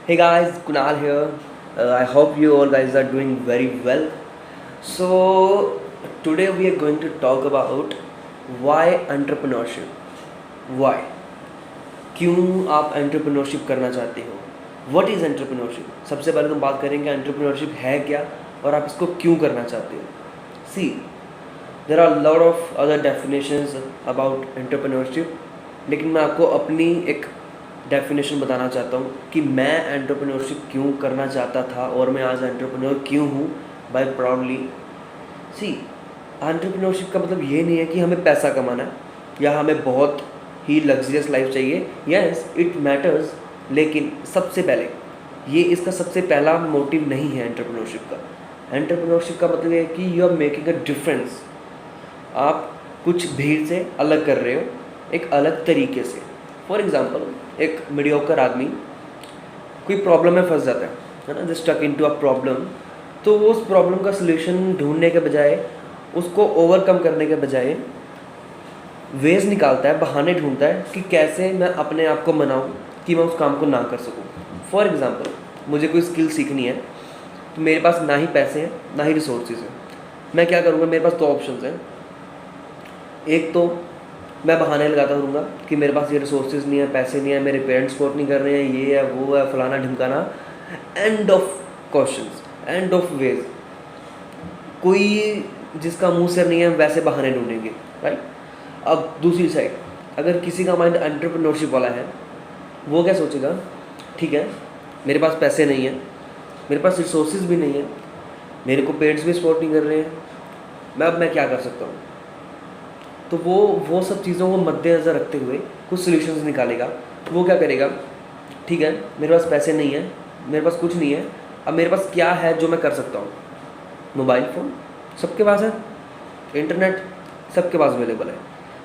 Hey guys, Kunal here. I hope you all guys are doing very well. So, today we are going to talk about why entrepreneurship. Why? क्यों आप entrepreneurship करना चाहते हो? What is entrepreneurship? सबसे पहले हम बात करेंगे एंटरप्रेन्योरशिप है क्या और आप इसको क्यों करना चाहते हो. See, there are lot of other definitions about entrepreneurship, लेकिन मैं आपको अपनी एक डेफिनेशन बताना चाहता हूँ कि मैं एंटरप्रेन्योरशिप क्यों करना चाहता था और मैं आज एंटरप्रेन्योर क्यों हूँ बाय प्राउडली. सी, एंटरप्रेन्योरशिप का मतलब ये नहीं है कि हमें पैसा कमाना है या हमें बहुत ही लग्जरियस लाइफ चाहिए. यस, इट मैटर्स, लेकिन सबसे पहले ये इसका सबसे पहला मोटिव नहीं है एंटरप्रेन्योरशिप का. एंटरप्रेन्योरशिप का मतलब ये है कि you are making a difference. आप कुछ भीड़ से अलग कर रहे हो एक अलग तरीके से. फॉर एग्ज़ाम्पल, एक मीडियोकर आदमी कोई प्रॉब्लम में फंस जाता है ना, just stuck into a problem. तो वो उस प्रॉब्लम का सलूशन ढूंढने के बजाय, उसको ओवरकम करने के बजाय वेज निकालता है, बहाने ढूंढता है कि कैसे मैं अपने आप को मनाऊँ कि मैं उस काम को ना कर सकूँ. फॉर एग्ज़ाम्पल, मुझे कोई स्किल सीखनी है तो मेरे पास ना ही पैसे हैं ना ही रिसोर्सेज हैं. मैं क्या करूँगा? मेरे पास दो ऑप्शन हैं. एक तो मैं बहाने लगाता रहूँगा कि मेरे पास ये रिसोर्सेज नहीं है, पैसे नहीं है, मेरे पेरेंट्स सपोर्ट नहीं कर रहे हैं, ये है वो है फलाना ढिमकाना. End of questions, end of ways. कोई जिसका मुंह सिर नहीं है वैसे बहाने ढूंढेंगे, राइट. अब दूसरी साइड, अगर किसी का माइंड एंटरप्रेन्योरशिप वाला है, वो क्या सोचेगा? ठीक है, मेरे पास पैसे नहीं है, मेरे पास रिसोर्सेज भी नहीं है, मेरे को पेरेंट्स भी सपोर्ट नहीं कर रहे हैं, मैं क्या कर सकता हूँ? तो वो सब चीज़ों को मद्देनज़र रखते हुए कुछ सॉल्यूशंस निकालेगा. वो क्या करेगा? ठीक है, मेरे पास पैसे नहीं है, मेरे पास कुछ नहीं है, अब मेरे पास क्या है जो मैं कर सकता हूँ? मोबाइल फ़ोन सबके पास है, इंटरनेट सबके पास अवेलेबल है.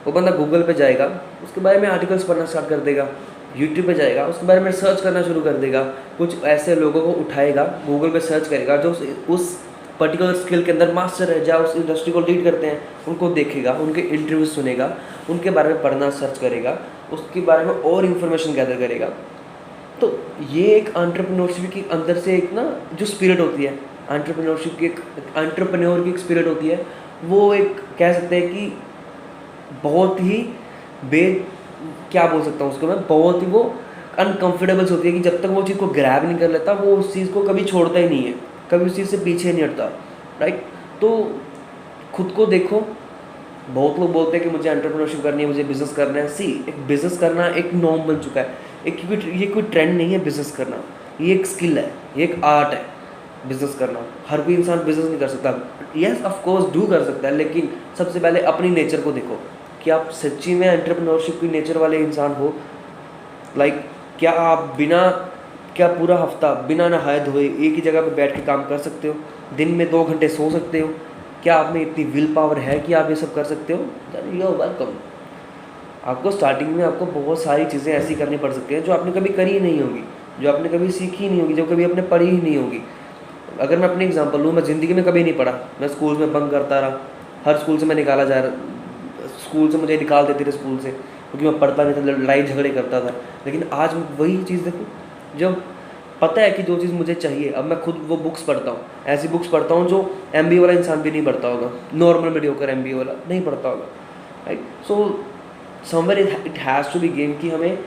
वो बंदा गूगल पे जाएगा, उसके बारे में आर्टिकल्स पढ़ना स्टार्ट कर देगा. यूट्यूब पे जाएगा, उसके बारे में सर्च करना शुरू कर देगा. कुछ ऐसे लोगों को उठाएगा, गूगल पे सर्च करेगा जो उस पर्टिकुलर स्किल के अंदर मास्टर है, जहाँ उस इंडस्ट्री को लीड करते हैं, उनको देखेगा, उनके इंटरव्यू सुनेगा, उनके बारे में पढ़ना सर्च करेगा, उसके बारे में और इन्फॉर्मेशन गैदर करेगा. तो ये एक एंटरप्रेन्योरशिप के अंदर से एक ना जो स्पिरिट होती है, एंटरप्रेन्योरशिप की एक एंटरप्रेन्योर की एक स्पिरिट होती है, वो एक कह सकते हैं कि बहुत ही क्या बोल सकता हूँ उसको मैं, बहुत ही वो अनकम्फर्टेबल्स होती है कि जब तक वो चीज़ को ग्रैब नहीं कर लेता वो उस चीज़ को कभी छोड़ता ही नहीं है, कभी उस चीज़ से पीछे नहीं हटता, राइट. तो खुद को देखो. बहुत लोग बोलते हैं कि मुझे एंटरप्रेन्योरशिप करनी है, मुझे बिज़नेस करना है. सी, एक बिज़नेस करना एक नॉर्म बन चुका है. ये कोई ट्रेंड नहीं है बिज़नेस करना, ये एक स्किल है, ये एक आर्ट है बिज़नेस करना. हर कोई इंसान बिज़नेस नहीं कर सकता. येस, ऑफ कोर्स डू कर सकता है, लेकिन सबसे पहले अपनी नेचर को देखो कि आप सच्ची में एंटरप्रेन्योरशिप की नेचर वाले इंसान हो. लाइक क्या पूरा हफ्ता बिना नहाए धोए एक ही जगह पे बैठ के काम कर सकते हो? दिन में 2 घंटे सो सकते हो? क्या आप में इतनी विल पावर है कि आप ये सब कर सकते हो? Then you are welcome. आपको स्टार्टिंग में आपको बहुत सारी चीज़ें ऐसी करनी पड़ सकती हैं जो आपने कभी करी ही नहीं होगी, जो आपने कभी सीखी नहीं होगी, जो कभी आपने पढ़ी ही नहीं होगी. अगर मैं अपनी एग्जांपल लूँ, मैं ज़िंदगी में कभी नहीं पढ़ा. मैं स्कूल में बंक करता रहा, हर स्कूल से मैं निकाला जा रहा, स्कूल से मुझे निकाल देते थे स्कूल से, क्योंकि मैं पढ़ता नहीं था, लड़ाई झगड़े करता था. लेकिन आज वही चीज़ देखो, जब पता है कि जो चीज़ मुझे चाहिए, अब मैं खुद वो बुक्स पढ़ता हूँ, ऐसी बुक्स पढ़ता हूँ जो MBA वाला इंसान भी नहीं पढ़ता होगा, नॉर्मल मीडियोकर MBA वाला नहीं पढ़ता होगा, right. So somewhere it has to be game कि हमें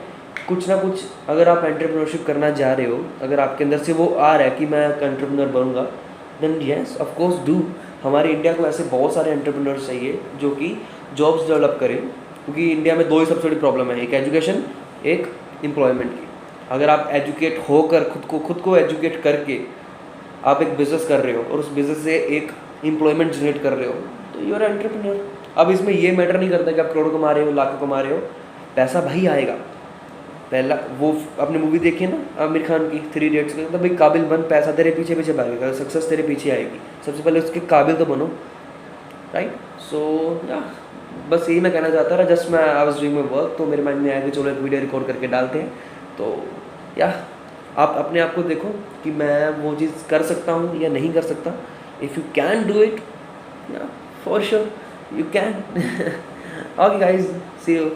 कुछ ना कुछ, अगर आप एंटरप्रेन्योरशिप करना जा रहे हो, अगर आपके अंदर से वो आ रहा है कि मैं एंटरप्रेन्योर बनूंगा, then yes of course do. हमारे इंडिया को ऐसे बहुत सारे एंटरप्रेन्योर्स चाहिए जो कि जॉब्स डेवलप करें, क्योंकि इंडिया में 2 ही सबसे बड़ी प्रॉब्लम है, एक एजुकेशन, एक एम्प्लॉयमेंट की. अगर आप एजुकेट होकर खुद को एजुकेट करके आप एक बिज़नेस कर रहे हो और उस बिज़नेस से एक एम्प्लॉयमेंट जनरेट कर रहे हो, तो यू आर एंटरप्रेन्योर. अब इसमें ये मैटर नहीं करता कि आप करोड़ों कमा रहे हो, लाखों कमा रहे हो, पैसा भाई आएगा. पहला वो आपने मूवी देखी है ना आमिर खान की 3 Idiots की, मतलब भाई काबिल बन, पैसा तेरे पीछे पीछे भागेगा, सक्सेस तेरे पीछे आएगी. सबसे पहले उसके काबिल तो बनो, राइट. सो या बस यही मैं कहना चाहता था. जस्ट मैं I was doing my work, तो मेरे माइंड में आया कि चलो एक वीडियो रिकॉर्ड करके डालते हैं. तो या आप अपने आप को देखो कि मैं वो चीज़ कर सकता हूँ या नहीं कर सकता. If you can do it, या for sure you can. Okay guys, see you.